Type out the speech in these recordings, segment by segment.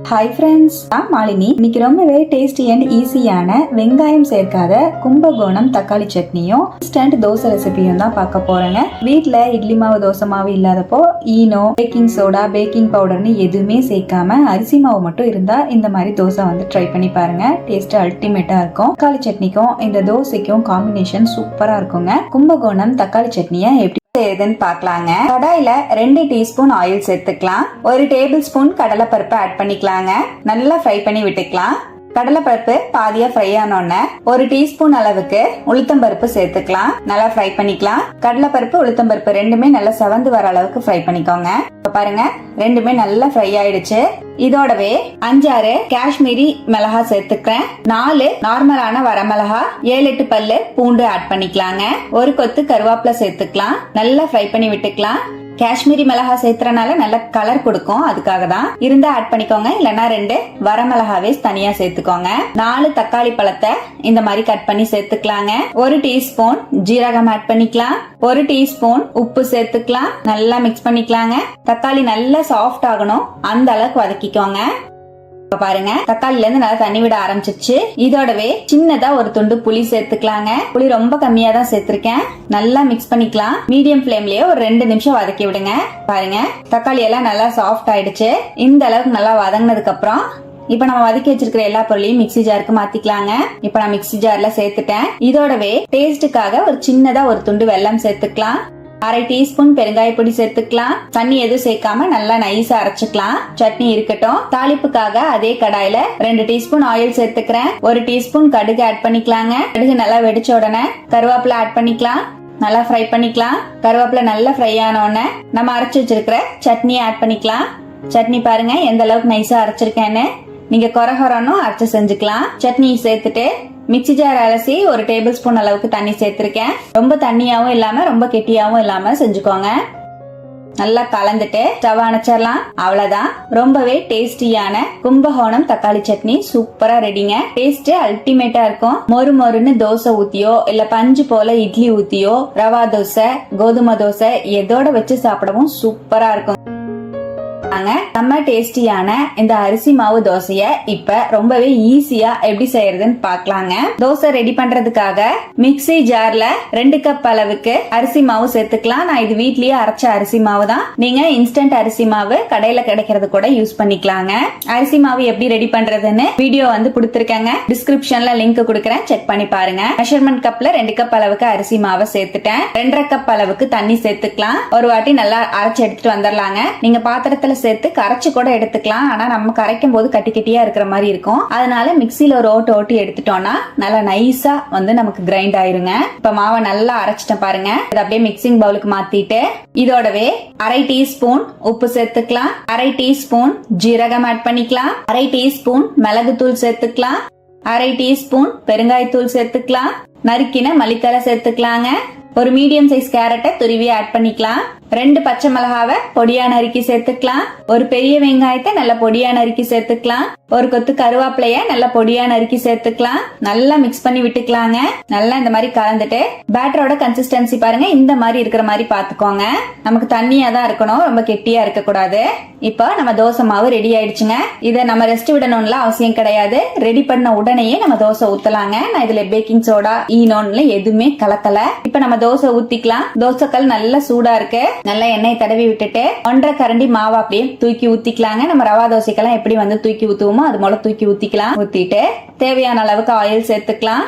Hi friends, நான் மாலினி. இன்னைக்கு ரொம்பவே டேஸ்டி அண்ட் ஈஸியான வெங்காயம் சேர்க்காத கும்பகோணம் தக்காளி சட்னியும் இன்ஸ்டன்ட் தோசை ரெசிபியும் தான் பார்க்க போறேங்க. வீட்டில் இட்லி மாவு தோசை மாவு இல்லாதப்போ ஈனோ, பேக்கிங் சோடா, பேக்கிங் பவுடர்னு எதுவுமே சேர்க்காம அரிசி மாவு மட்டும் இருந்தா இந்த மாதிரி தோசை வந்து ட்ரை பண்ணி பாருங்க. டேஸ்ட் அல்டிமேட்டா இருக்கும். தக்காளி சட்னிக்கும் இந்த தோசைக்கும் காம்பினேஷன் சூப்பரா இருக்குங்க. கும்பகோணம் தக்காளி சட்னியை எப்படி பார்க்கலாங்க. கடாயில 2 டீஸ்பூன் ஆயில் சேர்த்துக்கலாம். 1 டேபிள் ஸ்பூன் கடலை பருப்பு ஆட் பண்ணிக்கலாங்க. நல்லா ஃப்ரை பண்ணி விட்டுக்கலாம். கடலைப்பருப்பு பாதியா ஃப்ரை ஆனோன்னு 1 டீஸ்பூன் அளவுக்கு உளுத்தம்பருப்பு சேர்த்துக்கலாம். நல்லா ஃப்ரை பண்ணிக்கலாம். கடலைப்பருப்பு உளுத்தம்பருப்பு ரெண்டுமே நல்லா செவந்து வர அளவுக்கு ஃப்ரை பண்ணிக்கோங்க. இப்ப பாருங்க, ரெண்டுமே நல்லா ஃப்ரை ஆயிடுச்சு. இதோடவே 5-6 காஷ்மீரி மிளகா சேர்த்துக்கிறேன். 4 நார்மலான வரமிளகா, 7-8 பல்லு பூண்டு ஆட் பண்ணிக்கலாங்க. 1 கொத்து கருவேப்பிலை சேர்த்துக்கலாம். நல்லா ஃப்ரை பண்ணி விட்டுக்கலாம். காஷ்மீரி மிளகா சேர்த்துறனால நல்ல கலர் கொடுக்கும், அதுக்காக தான். இருந்தா ஆட் பண்ணிக்கோங்க, இல்லனா 2 வரமிளகாவே தனியா சேர்த்துக்கோங்க. 4 தக்காளி பழத்தை இந்த மாதிரி கட் பண்ணி சேர்த்துக்கலாங்க. 1 டீஸ்பூன் ஜீரகம் ஆட் பண்ணிக்கலாம். 1 டீஸ்பூன் உப்பு சேர்த்துக்கலாம். நல்லா மிக்ஸ் பண்ணிக்கலாங்க. தக்காளி நல்லா சாஃப்ட் ஆகணும், அந்த அளவுக்கு வதக்கிக்கோங்க. பாருங்க, தக்காளில இருந்து நல்லா தண்ணி விட ஆரம்பிச்சிருச்சு. இதோடவே சின்னதா ஒரு துண்டு புளி சேர்த்துக்கலாங்க. புளி ரொம்ப கம்மியா தான் சேர்த்திருக்கேன். நல்லா மிக்ஸ் பண்ணிக்கலாம். மீடியம் ஃபிளேம்லயே ஒரு 2 நிமிஷம் வதக்கி விடுங்க. பாருங்க, தக்காளி எல்லாம் நல்லா சாஃப்ட் ஆயிடுச்சு. இந்த அளவுக்கு நல்லா வதங்கினதுக்கு அப்புறம் இப்ப நம்ம வதக்கி வச்சிருக்கிற எல்லா பொருளையும் மிக்ஸி ஜாருக்கு மாத்திக்கலாங்க. இப்ப நான் மிக்ஸி ஜார்ல சேர்த்துட்டேன். இதோடவே டேஸ்டுக்காக ஒரு சின்னதா ஒரு துண்டு வெல்லம் சேர்த்துக்கலாம். 1/2 டீஸ்பூன் பெருங்காய பொடி சேர்த்துக்கலாம். தண்ணி எதுவும் சேர்க்காம நல்லா நைஸா அரைச்சுக்கலாம். சட்னி இருக்கட்டும். தாளிப்புக்காக அதே கடாயில 2 டீஸ்பூன் ஆயில் சேர்த்துக்கிறேன். 1 டீஸ்பூன் கடுகு ஆட் பண்ணிக்கலாங்க. கடுகு நல்லா வெடிச்ச உடனே கருவேப்பிலை ஆட் பண்ணிக்கலாம். நல்லா ஃப்ரை பண்ணிக்கலாம். கருவேப்பிலை நல்லா ஃப்ரை ஆன உடனே நம்ம அரைச்சு வச்சிருக்கிற சட்னியை ஆட் பண்ணிக்கலாம். சட்னி பாருங்க எந்த அளவுக்கு நைஸா அரைச்சிருக்கேன்னு. நீங்க கொரகொரனும் அரைச்சு செஞ்சுக்கலாம். சட்னி சேர்த்துட்டு மிக்ஸி ஜார் அலசி 1 டேபிள் ஸ்பூன் அளவுக்கு தண்ணி சேர்த்திருக்கேன். ரொம்ப தண்ணியாவும் இல்லாம ரொம்ப கெட்டியாவும் இல்லாம செஞ்சுக்கோங்க. நல்லா கலந்துட்டு ஸ்டவ் அணைச்சிடலாம். அவ்வளவுதான். ரொம்பவே டேஸ்டியான கும்பகோணம் தக்காளி சட்னி சூப்பரா ரெடிங்க. டேஸ்ட் அல்டிமேட்டா இருக்கும். மொறு மொறுன்னு தோசை ஊத்தியோ இல்ல பஞ்சு போல இட்லி ஊத்தியோ, ரவா தோசை, கோதுமை தோசை எதோட வச்சு சாப்பிடவும் சூப்பரா இருக்கும். நம்ம டேஸ்டியான இந்த அரிசி மாவு தோசைய இப்ப ரொம்பவே ஈஸியா எப்படி செய்யறதுன்னு பாக்கலாங்க. தோசை ரெடி பண்றதுக்காக மிக்ஸி ஜார்ல 2 கப் அளவுக்கு அரிசி மாவு சேர்த்துக்கலாம். நான் இது வீட்லயே அரைச்ச அரிசி மாவு தான். நீங்க இன்ஸ்டன்ட் அரிசி மாவு கடையில கிடைக்கிறது கூட யூஸ் பண்ணிக்கலாங்க. அரிசி மாவு எப்படி ரெடி பண்றதுன்னு வீடியோ வந்து கொடுத்திருக்கேங்க. டிஸ்கிரிப்ஷன்ல லிங்க் கொடுக்கறேன், செக் பண்ணி பாருங்க. மெஷர்மெண்ட் கப்ல 2 கப் அளவுக்கு அரிசி மாவை சேர்த்துட்டேன். 2.5 கப் அளவுக்கு தண்ணி சேர்த்துக்கலாம். ஒரு வாட்டி நல்லா அரைச்சு எடுத்துட்டு வந்துடலாங்க. நீங்க பாத்திரத்துல சேர்த்து கரைச்சு கூட எடுத்துக்கலாம். ஆனா நம்ம கரைக்கும் போது கட்டி கட்டியா இருக்கிற மாதிரி இருக்கும். அதனால மிக்ஸில ஒரு ஓட்டி எடுத்துட்டோம்னா நல்லா நைஸா வந்து நமக்கு கிரைண்ட் ஆயிருங்க. இப்ப மாவை நல்லா அரைச்சிட்டேன் பாருங்க. இதை அப்படியே மிக்சிங் பவுலுக்கு மாத்திட்டு இதோடவே 1/2 டீஸ்பூன் உப்பு சேர்த்துக்கலாம். 1/2 டீஸ்பூன் ஜீரகம் ஆட் பண்ணிக்கலாம். 1/2 டீஸ்பூன் மிளகுத்தூள் சேர்த்துக்கலாம். 1/2 டீஸ்பூன் பெருங்காயத்தூள் சேர்த்துக்கலாம். நறுக்கின மல்லித்தலை சேர்த்துக்கலாங்க. ஒரு மீடியம் சைஸ் கேரட்டை துருவி ஆட் பண்ணிக்கலாம். 2 பச்சை மிளகாவை பொடியா நறுக்கி சேர்த்துக்கலாம். ஒரு பெரிய வெங்காயத்தை நல்ல பொடியா நறுக்கி சேர்த்துக்கலாம். ஒரு கொத்து கருவேப்பிலைய நல்ல பொடியா நறுக்கி சேர்த்துக்கலாம். நல்லா மிக்ஸ் பண்ணி விட்டுக்கலாங்க. நல்லா இந்த மாதிரி கலந்துட்டு பேட்டரோட கன்சிஸ்டன்சி பாருங்க, இந்த மாதிரி இருக்கிற மாதிரி பாத்துக்கோங்க. நமக்கு தண்ணியா தான் இருக்கணும், ரொம்ப கெட்டியா இருக்க கூடாது. இப்ப நம்ம தோசை மாவு ரெடி ஆயிடுச்சுங்க. இதை நம்ம ரெஸ்ட் விடணும்ல அவசியம் கிடையாது. ரெடி பண்ண உடனேயே நம்ம தோசை ஊத்தலாங்க. நான் இதுல பேக்கிங் சோடா, ஈனோன்னு எதுவுமே கலக்கல. இப்ப நம்ம தோசை ஊத்திக்கலாம். தோசைக்கல் நல்லா சூடா இருக்கு. நல்லா எண்ணெய் தடவி விட்டுட்டு 1.5 கரண்டி மாவு அப்படியே தூக்கி ஊத்திக்கலாங்க. நம்ம ரவா தோசைக்கெல்லாம் எப்படி வந்து தூக்கி ஊத்துவோமோ அது போல தூக்கி ஊத்திக்கலாம். ஊத்திட்டு தேவையான அளவுக்கு ஆயில் சேர்த்துக்கலாம்.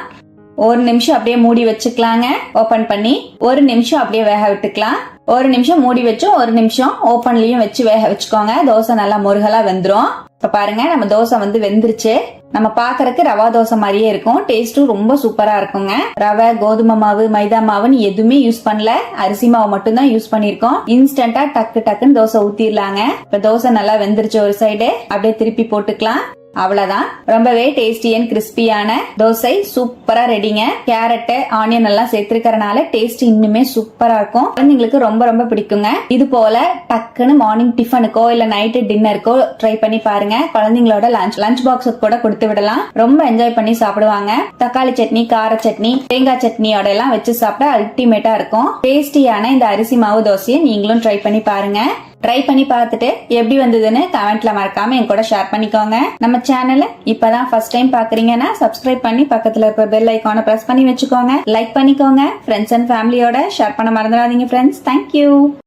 1 நிமிஷம் அப்படியே மூடி வச்சுக்கலாங்க. ஓபன் பண்ணி 1 நிமிஷம் அப்படியே வேக விட்டுக்கலாம். 1 நிமிஷம் மூடி வச்சும் 1 நிமிஷம் ஓபன்லயும் வச்சு வேக வச்சுக்கோங்க. தோசை நல்லா முருகலா வெந்துரும். இப்ப பாருங்க, நம்ம தோசை வந்து வெந்துருச்சு. நம்ம பாக்குறதுக்கு ரவா தோசை மாதிரியே இருக்கும். டேஸ்டும் ரொம்ப சூப்பரா இருக்குங்க. ரவை, கோதுமை மாவு, மைதா மாவுன்னு எதுவுமே யூஸ் பண்ணல. அரிசி மாவு மட்டும் தான் யூஸ் பண்ணிருக்கோம். இன்ஸ்டன்டா டக்குன்னு தோசை ஊத்திடலாங்க. இப்ப தோசை நல்லா வெந்துருச்சு. ஒரு சைடு அப்படியே திருப்பி போட்டுக்கலாம். அவ்வளவுதான். ரொம்பவே டேஸ்டி அண்ட் கிறிஸ்பியான தோசை சூப்பரா ரெடிங்க. கேரட், ஆனியன் எல்லாம் சேர்த்திருக்கறனால டேஸ்ட் இன்னுமே சூப்பரா இருக்கும். குழந்தைங்களுக்கு ரொம்ப ரொம்ப பிடிக்குங்க. இது போல டக்குன்னு மார்னிங் டிஃபனுக்கோ இல்ல நைட்டு டின்னருக்கோ ட்ரை பண்ணி பாருங்க. குழந்தைங்களோட லஞ்ச் பாக்ஸுக்கு கூட கொடுத்து விடலாம். ரொம்ப என்ஜாய் பண்ணி சாப்பிடுவாங்க. தக்காளி சட்னி, கார சட்னி, தேங்காய் சட்னியோட எல்லாம் வச்சு சாப்பிட அல்டிமேட்டா இருக்கும். டேஸ்டியான இந்த அரிசி மாவு தோசையை நீங்களும் ட்ரை பண்ணி பாருங்க. ட்ரை பண்ணி பார்த்துட்டு எப்படி வந்ததுன்னு கமெண்ட்ல மறக்காம என் கூட ஷேர் பண்ணிக்கோங்க. நம்ம சேனலை இப்பதான் ஃபர்ஸ்ட் டைம் பாக்குறீங்கன்னா சப்ஸ்கிரைப் பண்ணி பக்கத்துல இருக்க பெல் ஐகானை பிரஸ் பண்ணி வச்சுக்கோங்க. லைக் பண்ணிக்கோங்க. ஃப்ரெண்ட்ஸ் அண்ட் ஃபேமிலியோட ஷேர் பண்ண மறந்துடாதீங்க ஃப்ரெண்ட்ஸ். தேங்க்யூ.